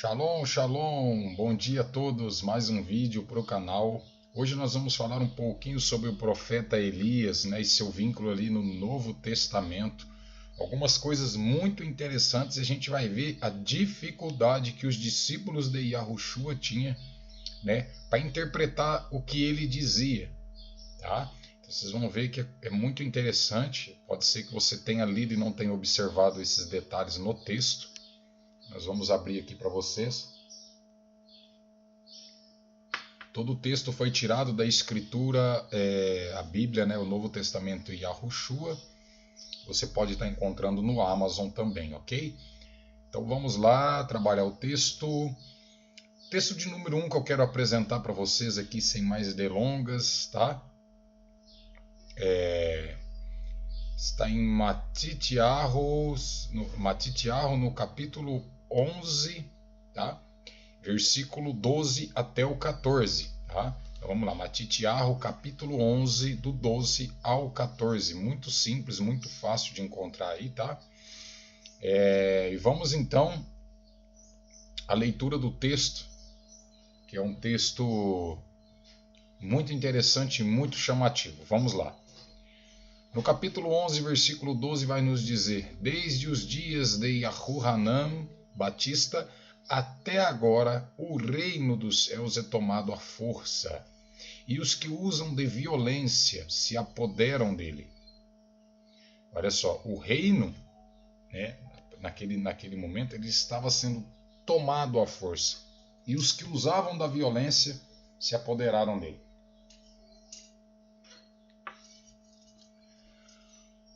Shalom, shalom, bom dia a todos, mais um vídeo para o canal. Hoje nós vamos falar um pouquinho sobre o profeta Elias, e seu vínculo ali no Novo Testamento. Algumas coisas muito interessantes e a gente vai ver a dificuldade que os discípulos de Yahushua tinham, para interpretar o que ele dizia, tá? Então vocês vão ver que é muito interessante, pode ser que você tenha lido e não tenha observado esses detalhes no texto. Nós vamos abrir aqui para vocês. Todo o texto foi tirado da escritura, a Bíblia, o Novo Testamento e Yahushua. Você pode estar encontrando no Amazon também, ok? Então vamos lá trabalhar o texto. Texto de número 1 que eu quero apresentar para vocês aqui sem mais delongas, tá? Está em Matitiahu, no capítulo 11, tá? Versículo 12 até o 14, tá? Então vamos lá, Matitiahu, capítulo 11, do 12 ao 14. Muito simples, muito fácil de encontrar aí, tá? E vamos então à leitura do texto, que é um texto muito interessante e muito chamativo. Vamos lá. No capítulo 11, versículo 12, vai nos dizer: Desde os dias de Yahuhanan Batista até agora, o reino dos céus é tomado à força, e os que usam de violência se apoderam dele. Olha só, o reino, naquele momento, ele estava sendo tomado à força, e os que usavam da violência se apoderaram dele.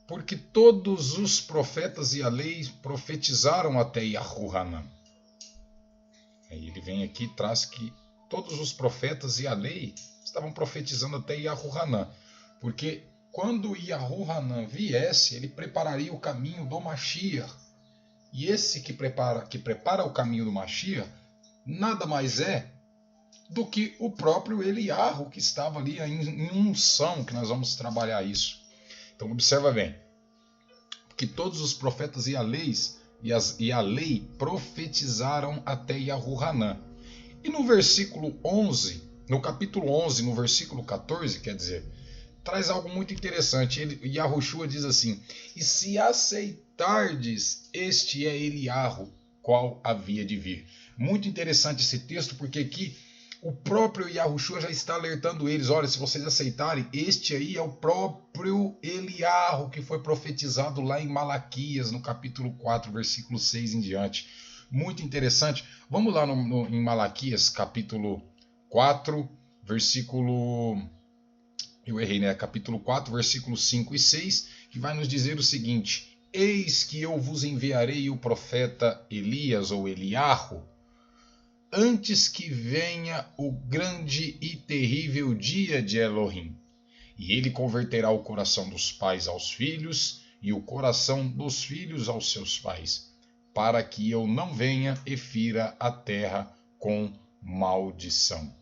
Porque todos os profetas e a lei profetizaram até Yahuhanan. Aí ele vem aqui e traz que todos os profetas e a lei estavam profetizando até Yahuhanan. Porque quando Yahuhanan viesse, ele prepararia o caminho do Mashiach. E esse que prepara o caminho do Mashiach, nada mais é do que o próprio Eliyahu, que estava ali em unção, que nós vamos trabalhar isso. Então observa bem, que todos os profetas e a lei profetizaram até Yahuhanan. E no versículo 11, no capítulo 11, no versículo 14, quer dizer, traz algo muito interessante. Yahushua diz assim: E se aceitardes, este é Eliyahu, qual havia de vir. Muito interessante esse texto, porque aqui o próprio Yahushua já está alertando eles: olha, se vocês aceitarem, este aí é o próprio Eliyahu que foi profetizado lá em Malaquias, no capítulo 4, versículo 6 em diante. Muito interessante. Vamos lá em Malaquias, capítulo 4, versículo... Eu errei, Capítulo 4, versículos 5 e 6, que vai nos dizer o seguinte: Eis que eu vos enviarei o profeta Elias, ou Eliyahu, antes que venha o grande e terrível dia de Elohim. E ele converterá o coração dos pais aos filhos, e o coração dos filhos aos seus pais, para que eu não venha e fira a terra com maldição.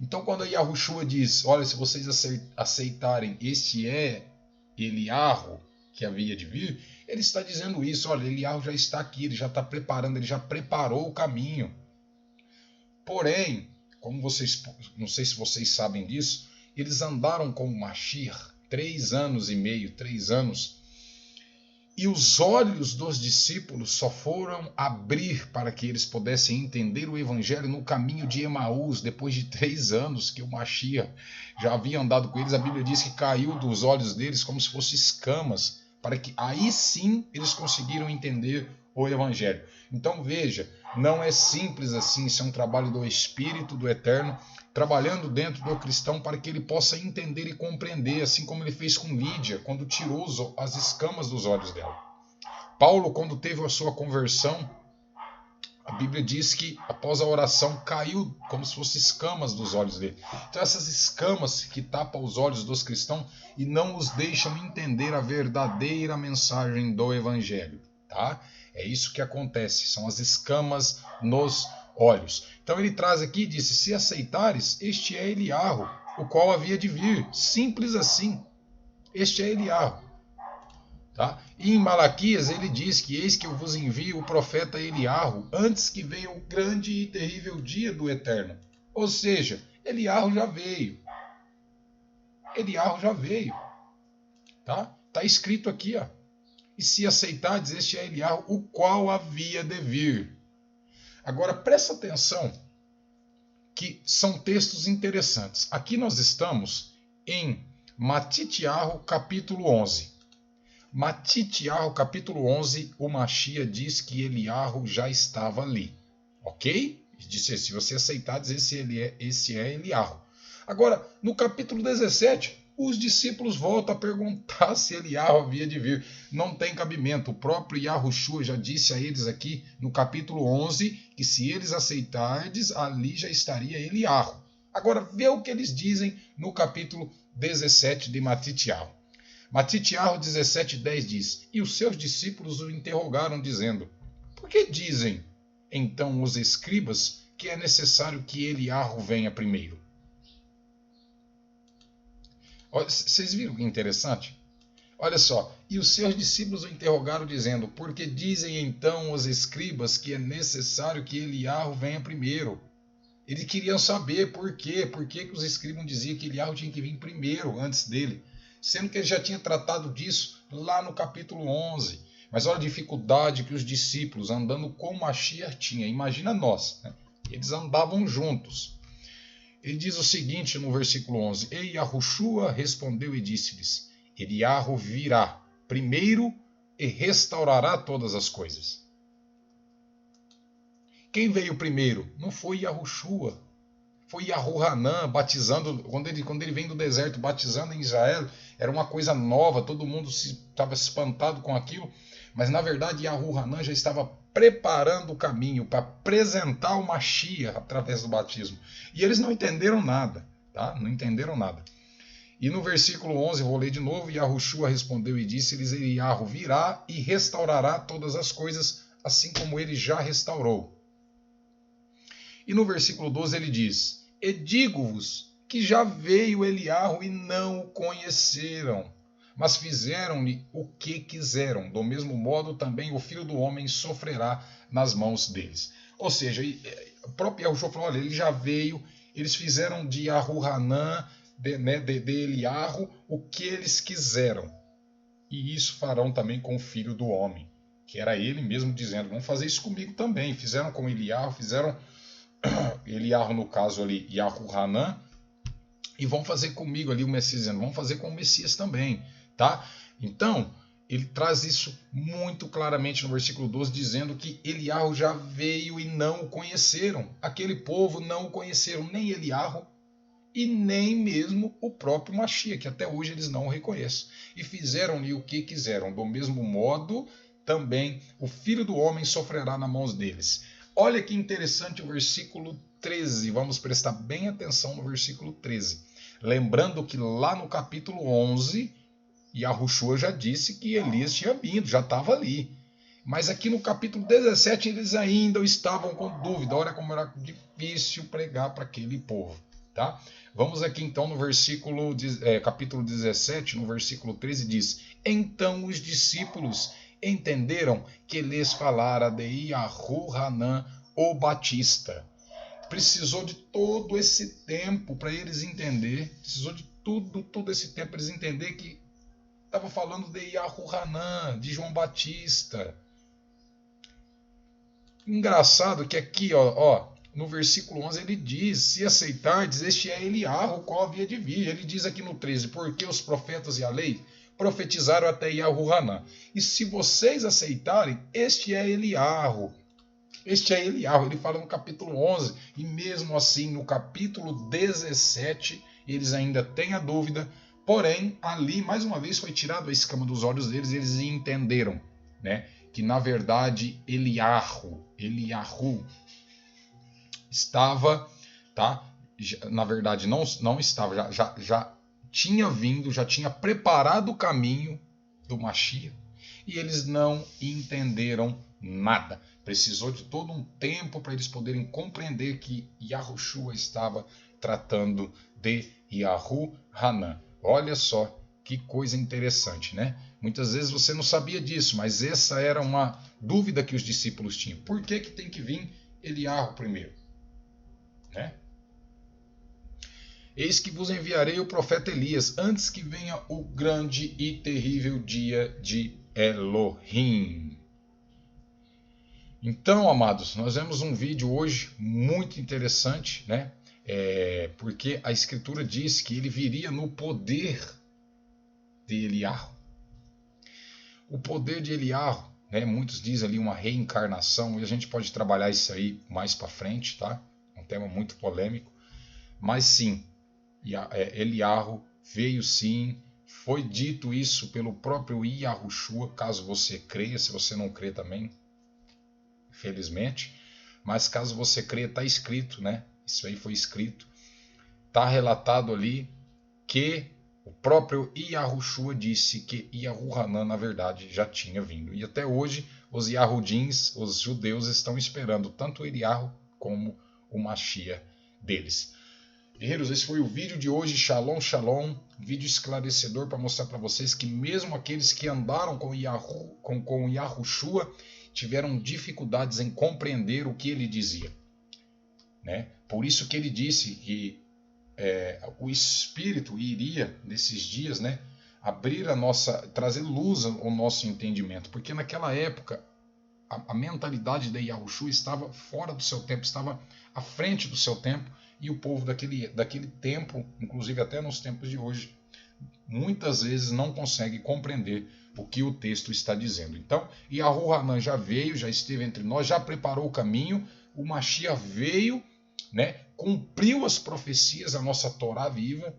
Então quando a Yahushua diz: olha, se vocês aceitarem, este é Eliyahu que havia de vir, ele está dizendo isso: olha, Eliyahu já está aqui, ele já está preparando, ele já preparou o caminho. Porém, como vocês, não sei se vocês sabem disso, eles andaram com o Mashiach 3 anos e meio, 3 anos, e os olhos dos discípulos só foram abrir para que eles pudessem entender o Evangelho no caminho de Emaús, depois de 3 anos que o Mashiach já havia andado com eles. A Bíblia diz que caiu dos olhos deles como se fossem escamas, para que aí sim eles conseguiram entender o Evangelho. Então veja, não é simples assim, isso é um trabalho do Espírito, do Eterno, trabalhando dentro do cristão para que ele possa entender e compreender, assim como ele fez com Lídia, quando tirou as escamas dos olhos dela. Paulo, quando teve a sua conversão, a Bíblia diz que após a oração caiu como se fossem escamas dos olhos dele. Então essas escamas que tapam os olhos dos cristãos e não os deixam entender a verdadeira mensagem do Evangelho, tá? É isso que acontece, são as escamas nos olhos. Então ele traz aqui e disse: se aceitares, este é Eliyahu, o qual havia de vir. Simples assim. Este é Eliyahu. Tá? E em Malaquias ele diz que eis que eu vos envio o profeta Eliarro antes que venha o grande e terrível dia do Eterno. Ou seja, Eliarro já veio. Eliarro já veio. Tá? Tá escrito aqui, ó. E se aceitardes, este é Eliarro, o qual havia de vir. Agora presta atenção que são textos interessantes. Aqui nós estamos em Matitiarro, capítulo 11. Matitiarro, capítulo 11, o Machia diz que Eliarro já estava ali. Ok? Disse, se você aceitar, diz esse é Eliarro. Agora, no capítulo 17, os discípulos voltam a perguntar se Eliarro havia de vir. Não tem cabimento. O próprio Yahushua já disse a eles aqui no capítulo 11 que se eles aceitardes, ali já estaria Eliarro. Agora, vê o que eles dizem no capítulo 17 de Matitiarro. Matitiarro 17:10 diz: E os seus discípulos o interrogaram, dizendo: Por que dizem, então, os escribas que é necessário que Eliarro venha primeiro? Vocês viram que interessante? Olha só, e os seus discípulos o interrogaram, dizendo: Por que dizem, então, os escribas que é necessário que Eliarro venha primeiro? Eles queriam saber por quê. Por que os escribas diziam que Eliarro tinha que vir primeiro, antes dele? Sendo que ele já tinha tratado disso lá no capítulo 11. Mas olha a dificuldade que os discípulos, andando com Mashiach, tinham. Imagina nós, né? Eles andavam juntos. Ele diz o seguinte no versículo 11: E Yahushua respondeu e disse-lhes: Eliarro virá primeiro e restaurará todas as coisas. Quem veio primeiro? Não foi Yahushua. Foi Yahuhanan batizando, quando ele vem do deserto batizando em Israel, era uma coisa nova, todo mundo estava espantado com aquilo, mas na verdade Yahuhanan já estava preparando o caminho para apresentar o Mashiach através do batismo. E eles não entenderam nada, tá? Não entenderam nada. E no versículo 11, vou ler de novo, Yahushua respondeu e disse-lhes: Eliarro virá e restaurará todas as coisas, assim como ele já restaurou. E no versículo 12 ele diz: E digo-vos que já veio Eliarro e não o conheceram, mas fizeram-lhe o que quiseram. Do mesmo modo também o Filho do Homem sofrerá nas mãos deles. Ou seja, o próprio Yahushua falou: olha, ele já veio, eles fizeram de Yahuhanan, de Eliarro, o que eles quiseram. E isso farão também com o Filho do Homem. Que era ele mesmo dizendo: vão fazer isso comigo também. Fizeram com Eliarro, fizeram Eliarro, no caso ali, Yahuhanan, e vão fazer comigo ali o Messias, dizendo, vão fazer com o Messias também, tá? Então, ele traz isso muito claramente no versículo 12, dizendo que Eliarro já veio e não o conheceram. Aquele povo não o conheceram, nem Eliarro e nem mesmo o próprio Mashiach, que até hoje eles não o reconhecem. E fizeram-lhe o que quiseram. Do mesmo modo, também o Filho do Homem sofrerá nas mãos deles. Olha que interessante o versículo 13. Vamos prestar bem atenção no versículo 13. Lembrando que lá no capítulo 11, Yahushua já disse que Elias tinha vindo, já estava ali. Mas aqui no capítulo 17 eles ainda estavam com dúvida. Olha como era difícil pregar para aquele povo. Tá? Vamos aqui então no versículo, capítulo 17, no versículo 13 diz: Então os discípulos entenderam que lhes falara de Yahuhanan, o Batista. Precisou de todo esse tempo para eles entender, precisou de todo esse tempo para eles entenderem que estava falando de Yahuhanan, de João Batista. Engraçado que aqui, no versículo 11 ele diz: se aceitardes, este é Eliarro, o qual havia de vir. Ele diz aqui no 13: porque os profetas e a lei profetizaram até Yahuhanan. E se vocês aceitarem, este é Eliarro. Este é Eliarro. Ele fala no capítulo 11. E mesmo assim, no capítulo 17, eles ainda têm a dúvida. Porém, ali, mais uma vez, foi tirado a escama dos olhos deles. Eles entenderam, né, que, na verdade, Eliarro estava, tá? Na verdade, não estava, já tinha vindo, já tinha preparado o caminho do Mashiach, e eles não entenderam nada. Precisou de todo um tempo para eles poderem compreender que Yahushua estava tratando de Yahuhanan. Olha só que coisa interessante, né? Muitas vezes você não sabia disso, mas essa era uma dúvida que os discípulos tinham. Por que tem que vir Eliarro primeiro? Né? Eis que vos enviarei o profeta Elias, antes que venha o grande e terrível dia de Elohim. Então, amados, nós vemos um vídeo hoje muito interessante, né? Porque a Escritura diz que ele viria no poder de Eliarro. O poder de Eliarro, né? Muitos dizem ali uma reencarnação, e a gente pode trabalhar isso aí mais para frente, tá? É um tema muito polêmico, mas sim, Eliarro veio sim, foi dito isso pelo próprio Yahushua, caso você creia, se você não crê também, infelizmente, mas caso você creia, está escrito, né? Isso aí foi escrito, está relatado ali que o próprio Yahushua disse que Yahuhanan, na verdade, já tinha vindo. E até hoje, os Yahudins, os judeus, estão esperando tanto o Eliarro como o Mashiach deles. Guerreiros, esse foi o vídeo de hoje. Shalom, shalom. Vídeo esclarecedor para mostrar para vocês que mesmo aqueles que andaram com Yahushua tiveram dificuldades em compreender o que ele dizia. Né? Por isso que ele disse que o Espírito iria, nesses dias, né, trazer luz ao nosso entendimento. Porque naquela época, a mentalidade da Yahushua estava fora do seu tempo, estava à frente do seu tempo, e o povo daquele tempo, inclusive até nos tempos de hoje, muitas vezes não consegue compreender o que o texto está dizendo. Então, Yahuhanan já veio, já esteve entre nós, já preparou o caminho, o Mashiach veio, né, cumpriu as profecias, a nossa Torá viva,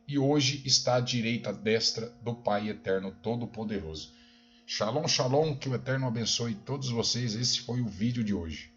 e hoje está à direita, à destra do Pai Eterno Todo-Poderoso. Shalom, shalom, que o Eterno abençoe todos vocês. Esse foi o vídeo de hoje.